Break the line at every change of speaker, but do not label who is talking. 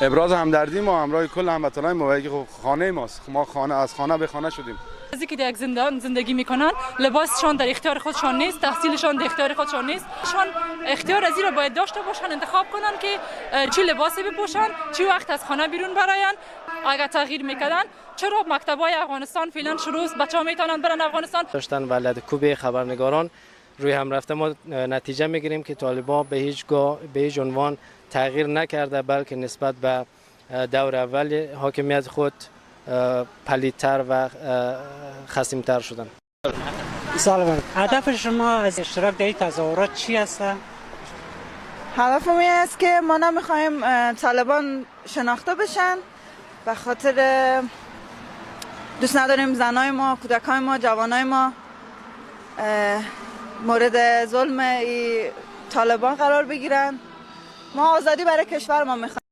ابراز همدردی ما همراه کل هموطنان ما که خانه ماست. ما خانه از خانه به خانه شدیم.
کسی که در یک زندان زندگی میکنن لباسشان در اختیار خودشان نیست، تحصیلشان در اختیار خودشان نیست. شان اختیار از این را باید داشته باشن، انتخاب کنن که چه لباسی بپوشن، چه وقت از خانه بیرون براین. اگر تغییر میکردن چرا مکتبای افغانستان فعلا شروع است، بچه‌ها میتونن برن افغانستان.
داشتن ولد کوبه خبرنگاران روی هم رفته ما نتیجه میگیریم که طالبان به هیچ عنوان تغییر نکرده، بلکه نسبت به دور اول حاکمیت خود پلیدتر و خصیمتر شدن.
سلام، هدف شما از اشتراک در این تظاهرات چی است؟
هدفم این است که ما نمیخوایم طالبان شناخته بشن، به خاطر دوست نداریم زنای ما، کودکای ما، جوانای ما مورد ظلم طالبان قرار بگیرن. ما آزادی برای کشور ما میخوایم.